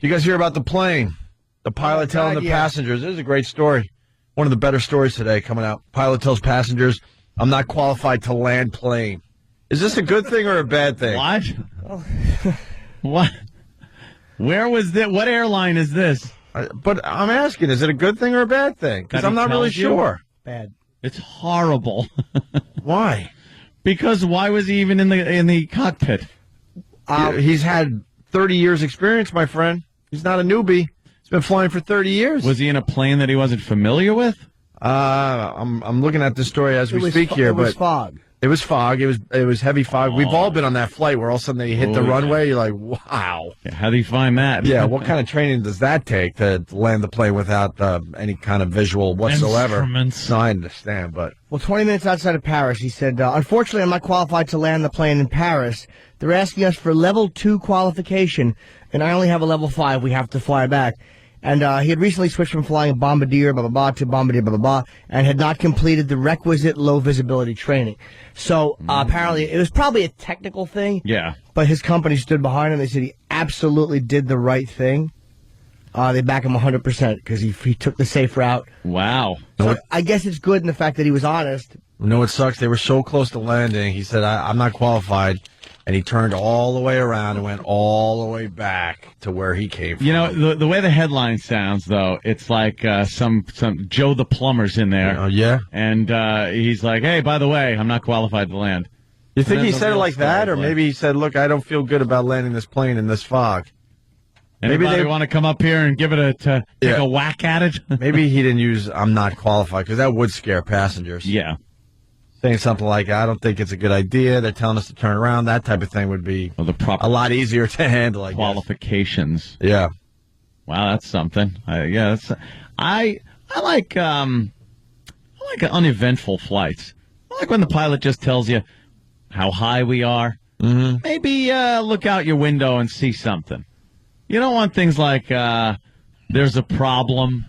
You guys hear about the plane? The pilot telling the passengers. This is a great story. One of the better stories today coming out. Pilot tells passengers, I'm not qualified to land plane. Is this a good thing or a bad thing? What? What? Where was that? What airline is this? But I'm asking, is it a good thing or a bad thing? Because I'm not really sure. Bad. It's horrible. Why? Because why was he even in the cockpit? He's had 30 years experience, my friend. He's not a newbie. He's been flying for 30 years. Was he in a plane that he wasn't familiar with? I'm looking at this story as we speak here, but it was but fog. It was fog. It was heavy fog. We've all been on that flight where all of a sudden they hit the runway. You're like, wow. Yeah, how do you find that? Yeah, what kind of training does that take to land the plane without any kind of visual whatsoever? Instruments. No, I understand, but... Well, 20 minutes outside of Paris, he said, unfortunately, I'm not qualified to land the plane in Paris. They're asking us for level 2 qualification, and I only have a level 5. We have to fly back. And he had recently switched from flying a Bombardier, blah, blah, blah, to Bombardier, blah, blah, blah, and had not completed the requisite low-visibility training. So apparently it was probably a technical thing. Yeah. But his company stood behind him. They said he absolutely did the right thing. They back him 100% because he took the safe route. Wow. So I guess it's good in the fact that he was honest. You know what sucks? They were so close to landing. He said, I'm not qualified. And he turned all the way around and went all the way back to where he came from. You know, the way the headline sounds, though, it's like some Joe the Plumber's in there. Oh, yeah? And he's like, hey, by the way, I'm not qualified to land. You think he said it like that? Or maybe he said, look, I don't feel good about landing this plane in this fog. Anybody maybe they want to come up here and give it take a whack at it? Maybe he didn't use I'm not qualified, because that would scare passengers. Yeah. Saying something like, I don't think it's a good idea. They're telling us to turn around. That type of thing would be the proper a lot easier to handle, I guess. Qualifications. Yeah. Wow, that's something. I like uneventful flights. I like when the pilot just tells you how high we are. Mm-hmm. Maybe look out your window and see something. You don't want things like there's a problem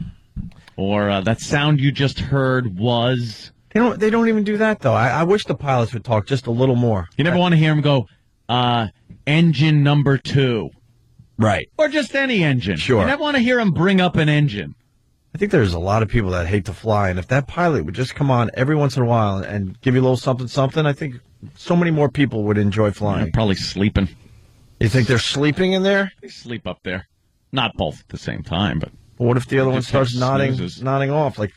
or that sound you just heard was... They don't even do that, though. I wish the pilots would talk just a little more. You never want to hear them go, engine number 2. Right. Or just any engine. Sure. You never want to hear them bring up an engine. I think there's a lot of people that hate to fly, and if that pilot would just come on every once in a while and give you a little something, I think so many more people would enjoy flying. They're probably sleeping. You think they're sleeping in there? They sleep up there. Not both at the same time, but... Well, what if the other one starts nodding off like...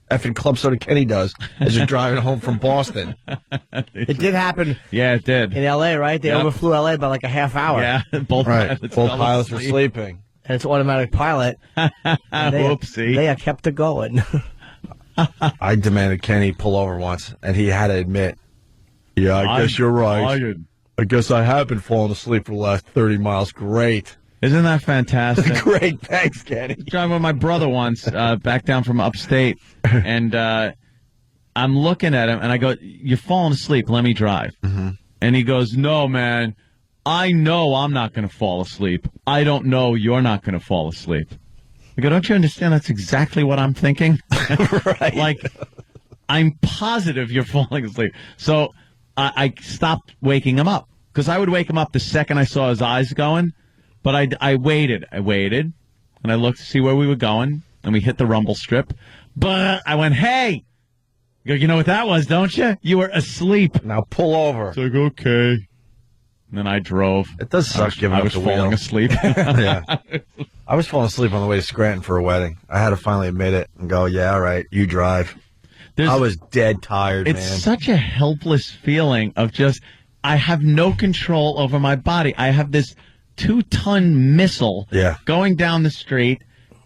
effing Club Soda Kenny does as you're driving home from Boston. It did happen. Yeah, it did. In L.A., right? They overflew L.A. by like a half hour. Yeah, both pilots were sleeping. And it's automatic pilot. Whoopsie. They kept it going. I demanded Kenny pull over once, and he had to admit, yeah, I guess you're right. I guess I have been falling asleep for the last 30 miles. Great. Isn't that fantastic? Great. Thanks, Kenny. I was driving with my brother once, back down from upstate, and I'm looking at him, and I go, you're falling asleep. Let me drive. Mm-hmm. And he goes, no, man. I know I'm not going to fall asleep. I don't know you're not going to fall asleep. I go, don't you understand that's exactly what I'm thinking? Right. Like, I'm positive you're falling asleep. So I stopped waking him up, because I would wake him up the second I saw his eyes going. But I waited, and I looked to see where we were going, and we hit the rumble strip. But I went, hey! I go, you know what that was, don't you? You were asleep. Now pull over. It's like, okay. And then I drove. It does suck giving up the wheel. I was falling asleep. Yeah. I was falling asleep on the way to Scranton for a wedding. I had to finally admit it and go, yeah, all right, you drive. I was dead tired, man. It's such a helpless feeling of just, I have no control over my body. I have this 2-ton missile going down the street,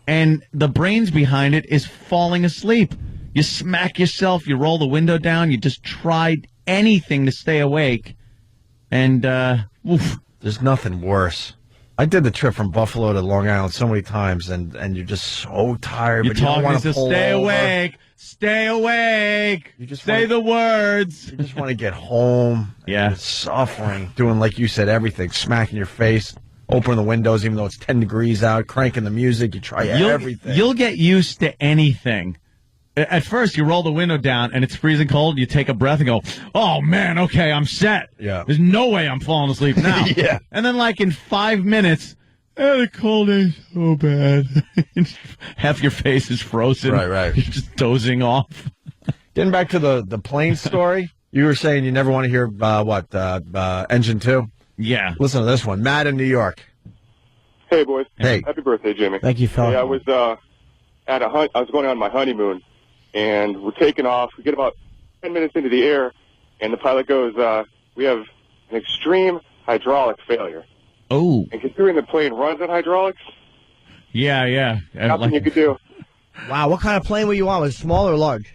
and the brains behind it is falling asleep. You smack yourself, you roll the window down, you just tried anything to stay awake, and there's nothing worse. I did the trip from Buffalo to Long Island so many times, and you're just so tired, but you don't want to pull stay over. Awake. Stay awake. You just say the words. You just want to get home. Yeah. You're suffering. Doing, like you said, everything. Smacking your face. Opening the windows even though it's 10 degrees out. Cranking the music. You try everything. You'll get used to anything. At first, you roll the window down and it's freezing cold. You take a breath and go, oh, man, okay, I'm set. Yeah. There's no way I'm falling asleep now. Yeah. And then, like, in 5 minutes, The cold ain't so bad. Half your face is frozen. Right. You're just dozing off. Getting back to the plane story, you were saying you never want to hear Engine 2? Yeah. Listen to this one. Matt in New York. Hey, boys. Hey. Happy birthday, Jimmy. Thank you, fella. Hey, I was I was going on my honeymoon, and we're taking off. We get about 10 minutes into the air, and the pilot goes, we have an extreme hydraulic failure. Oh. And considering the plane runs on hydraulics, Yeah. nothing you could do. Wow, what kind of plane were you on? Was it small or large?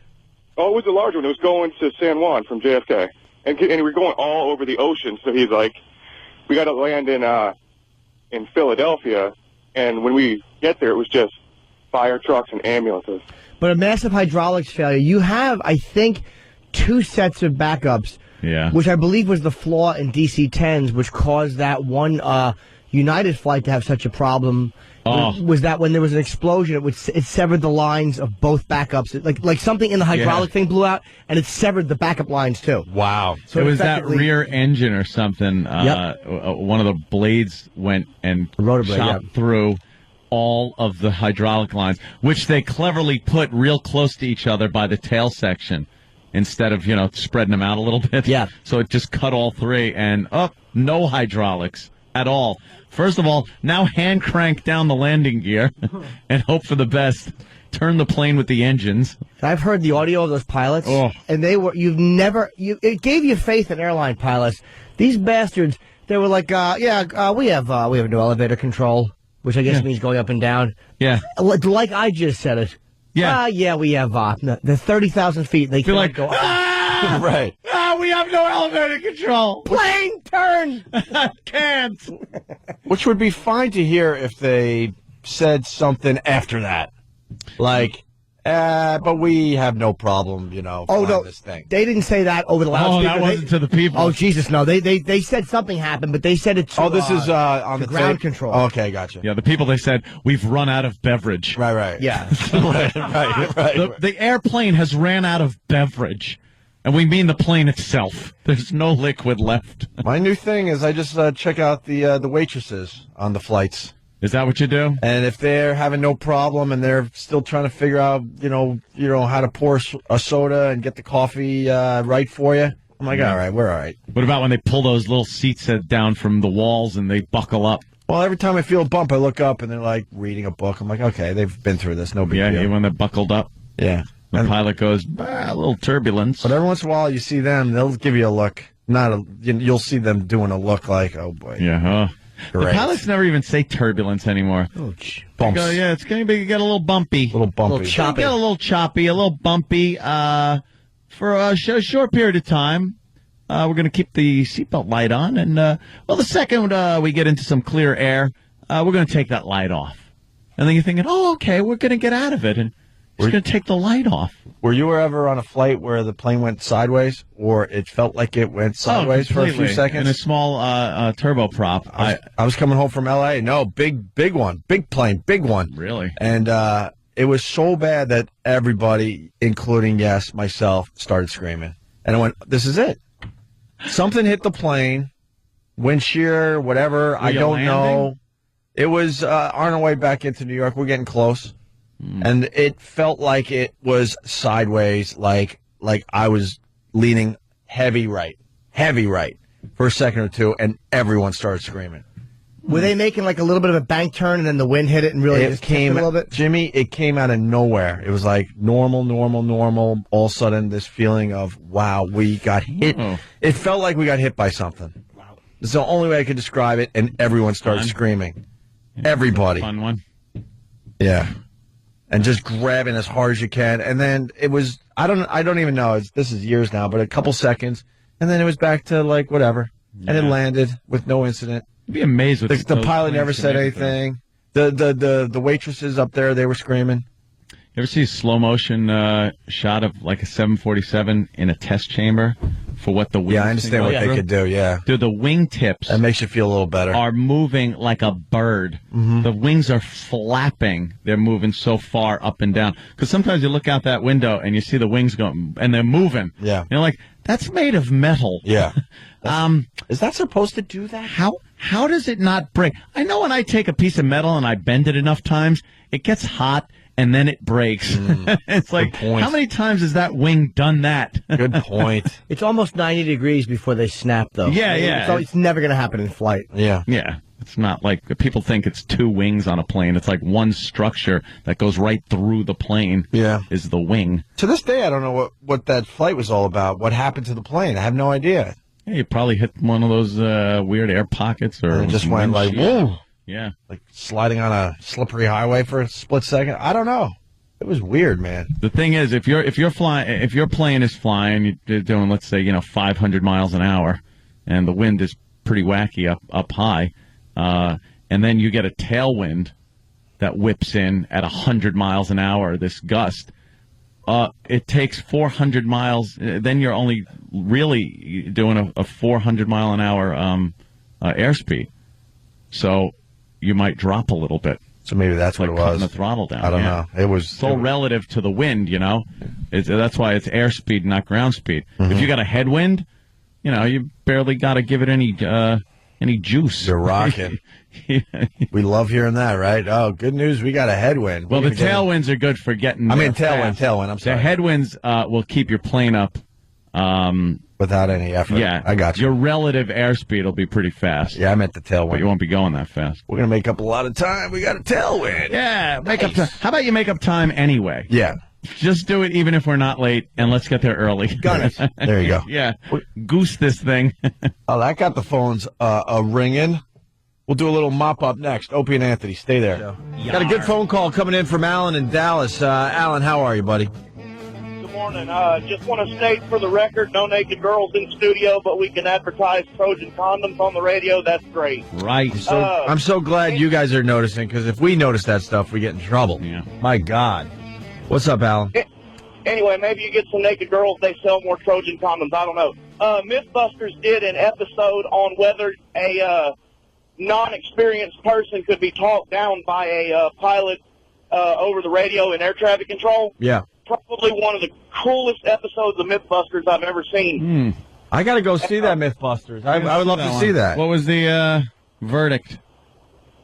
Oh, it was a large one. It was going to San Juan from JFK. And we're going all over the ocean, so he's like, we got to land in Philadelphia, and when we get there, it was just fire trucks and ambulances. But a massive hydraulics failure. You have, I think, 2 sets of backups. Yeah. Which I believe was the flaw in DC-10s, which caused that one United flight to have such a problem. Oh. Was that when there was an explosion, it severed the lines of both backups. Like something in the hydraulic thing blew out, and it severed the backup lines, too. Wow. So it was that rear engine or something. One of the blades went and chopped through all of the hydraulic lines, which they cleverly put real close to each other by the tail section instead of, spreading them out a little bit. Yeah. So it just cut all 3, and no hydraulics at all. First of all, now hand crank down the landing gear and hope for the best. Turn the plane with the engines. I've heard the audio of those pilots, and it gave you faith in airline pilots. These bastards, they were like, we have no elevator control, which I guess means going up and down. Yeah. Like I just said it. Yeah. We have the 30,000 feet. They feel like, go up. Right. We have no elevator control. Plane turn. Can't. Which would be fine to hear if they said something after that. Like, but we have no problem, flying this thing. They didn't say that over the loudspeaker. That wasn't to the people. Oh, Jesus, no. They said something happened, but they said it to this is on the ground tape? control. Okay, gotcha. Yeah, the people, they said, we've run out of beverage. Right. Yeah. right. The airplane has ran out of beverage. And we mean the plane itself. There's no liquid left. My new thing is I just check out the waitresses on the flights. Is that what you do? And if they're having no problem and they're still trying to figure out, how to pour a soda and get the coffee right for you, I'm like, all right, we're all right. What about when they pull those little seats down from the walls and they buckle up? Well, every time I feel a bump, I look up and they're like reading a book. I'm like, okay, they've been through this, no big deal. Yeah, when they're buckled up. Yeah. The pilot goes, a little turbulence. But every once in a while, you see them, they'll give you a look. You'll see them doing a look like, oh boy. Yeah, the pilots never even say turbulence anymore. Bumps. It's going to get a little bumpy. A little bumpy. A little choppy. Get a little choppy, a little bumpy. For a short period of time, we're going to keep the seatbelt light on. And, the second we get into some clear air, we're going to take that light off. And then you're thinking, okay, we're going to get out of it. And we're going to take the light off. Were you ever on a flight where the plane went sideways, or it felt like it went sideways for a few seconds? In a small turboprop. I was coming home from L.A. No, big one. Big plane, big one. Really? And it was so bad that everybody, including, myself, started screaming. And I went, this is it. Something hit the plane, wind shear, whatever, I don't know. It was on our way back into New York. We're getting close. And it felt like it was sideways, like I was leaning heavy right for a second or two, and everyone started screaming. Were they making like a little bit of a bank turn, and then the wind hit it and really just came a little bit? Jimmy, it came out of nowhere. It was like normal. All of a sudden, this feeling of, wow, we got hit. It felt like we got hit by something. Wow. It's the only way I could describe it, and everyone started screaming. Yeah, everybody. Fun one. Yeah. And just grabbing as hard as you can. And then it was, I don't even know, this is years now, but a couple seconds. And then it was back to like whatever. Yeah. And it landed with no incident. You'd be amazed with the pilot never said anything. The waitresses up there, they were screaming. You ever see a slow motion shot of like a 747 in a test chamber for what the wings. Yeah, I understand what they could do. Yeah, Dude, the wingtips that makes you feel a little better. Are moving like a bird. Mm-hmm. The wings are flapping. They're moving so far up and down. Because sometimes you look out that window and you see the wings going, and they're moving. Yeah, you're like, that's made of metal. Yeah. Is that supposed to do that? How does it not break? I know when I take a piece of metal and I bend it enough times, it gets hot and then it breaks. It's like, how many times has that wing done that? Good point. It's almost 90 degrees before they snap, though. Yeah. It's never going to happen in flight. Yeah. It's not like people think it's two wings on a plane. It's like one structure that goes right through the plane. Yeah. Is the wing. To this day, I don't know what that flight was all about. What happened to the plane? I have no idea. Yeah, you probably hit one of those weird air pockets, or it just went like, whoa. Yeah. Like sliding on a slippery highway for a split second. I don't know. It was weird, man. The thing is, if your plane is flying, you're doing, let's say, 500 miles an hour, and the wind is pretty wacky up high, and then you get a tailwind that whips in at 100 miles an hour, this gust. It takes 400 miles. Then you're only really doing a 400 mile an hour airspeed. So you might drop a little bit. So maybe that's what it was. Cutting the throttle down. I don't know. It was relative to the wind, That's why it's airspeed, not ground speed. Mm-hmm. If you got a headwind, you barely got to give it any juice. You're rocking. We love hearing that, right? Oh, good news. We got a headwind. Well, the tailwinds are good for getting. Tailwind. I'm sorry. The headwinds will keep your plane up. Without any effort. Yeah. I got you. Your relative airspeed will be pretty fast. Yeah, I meant the tailwind. But you won't be going that fast. We're going to make up a lot of time. We got a tailwind. Yeah, make up time. How about you make up time anyway? Yeah. Just do it even if we're not late, and let's get there early. Got it. There you go. Yeah. Goose this thing. Oh, that got the phones ringing. We'll do a little mop-up next. Opie and Anthony, stay there. Got a good phone call coming in from Alan in Dallas. Alan, how are you, buddy? Morning. Just want to state for the record, no naked girls in studio, but we can advertise Trojan condoms on the radio. That's great. Right. I'm so glad you guys are noticing, because if we notice that stuff, we get in trouble. Yeah. My God. What's up, Alan? Anyway, maybe you get some naked girls. They sell more Trojan condoms. I don't know. Mythbusters did an episode on whether a non-experienced person could be talked down by a pilot over the radio in air traffic control. Yeah. Probably one of the coolest episodes of Mythbusters I've ever seen. I got to go see that Mythbusters. I would love to see that. What was the verdict?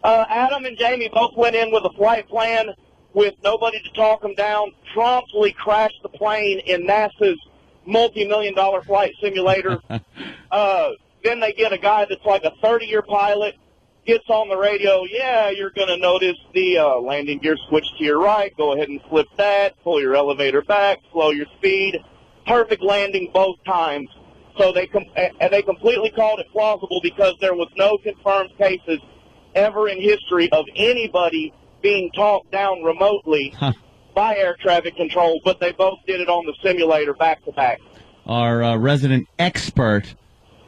Adam and Jamie both went in with a flight plan with nobody to talk them down, promptly crashed the plane in NASA's multi-million-dollar flight simulator. Then they get a guy that's like a 30-year pilot, gets on the radio, you're going to notice the landing gear switch to your right. Go ahead and flip that. Pull your elevator back. Slow your speed. Perfect landing both times. So they completely called it plausible because there was no confirmed cases ever in history of anybody being talked down remotely by air traffic control, but they both did it on the simulator back to back. Our resident expert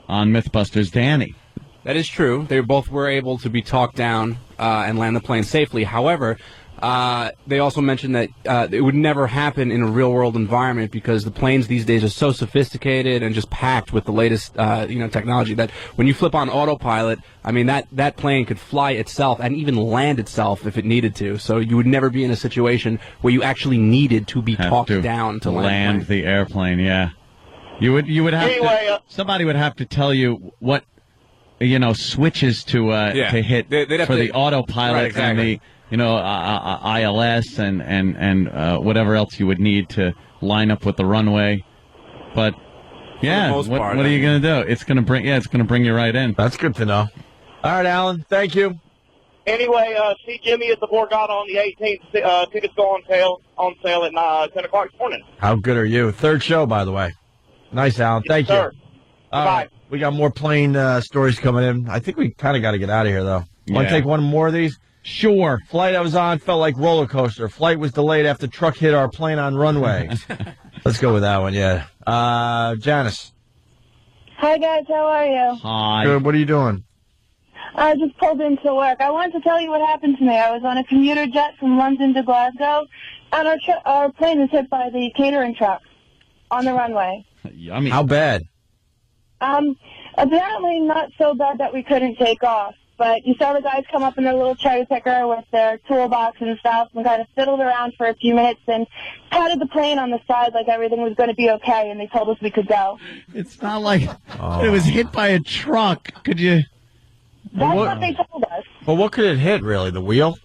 on Mythbusters, Danny. That is true. They both were able to be talked down and land the plane safely. However, they also mentioned that it would never happen in a real-world environment because the planes these days are so sophisticated and just packed with the latest, technology that when you flip on autopilot, I mean, that plane could fly itself and even land itself if it needed to. So you would never be in a situation where you actually needed to be talked down to land the airplane. Yeah, you would have to. Somebody would have to tell you what. Switches to hit for the autopilot, right, exactly. And the ILS and whatever else you would need to line up with the runway. But what are you going to do? It's going to bring you right in. That's good to know. All right, Alan, thank you. Anyway, see Jimmy at the Borgata on the 18th. Tickets go on sale at 10 o'clock this morning. How good are you? Third show, by the way. Nice, Alan. Thank you. Bye. We got more plane stories coming in. I think we kind of got to get out of here, though. Want to take one more of these? Sure. Flight I was on felt like roller coaster. Flight was delayed after truck hit our plane on runway. Let's go with that one, yeah. Janice. Hi, guys. How are you? Hi. Good. What are you doing? I just pulled into work. I wanted to tell you what happened to me. I was on a commuter jet from London to Glasgow, and our plane was hit by the catering truck on the runway. Yummy. How bad? Apparently not so bad that we couldn't take off. But you saw the guys come up in their little cherry picker with their toolbox and stuff and kind of fiddled around for a few minutes and patted the plane on the side like everything was going to be okay, and they told us we could go. It's not like it was hit by a truck. Could you? That's what they told us. Well, what could it hit, really? The wheel?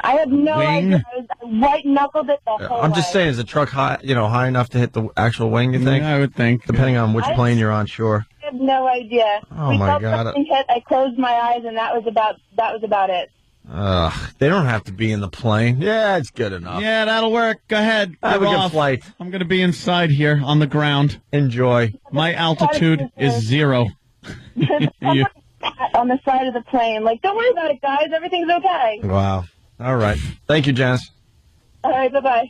I have no Wing? idea. I white-knuckled it the whole I'm just way. saying, is the truck high enough to hit the actual wing, you think? Yeah, I would think. Depending on which plane you're on, sure. I have no idea. Oh, we my felt God. something hit. I closed my eyes, and that was about it. They don't have to be in the plane. Yeah, it's good enough. Yeah, that'll work. Go ahead. Have a You're good off. flight. I'm going to be inside here on the ground. Enjoy. My altitude is 0. You- On the side of the plane. Like, don't worry about it, guys. Everything's okay. Wow. All right. Thank you, Janice. All right, bye-bye.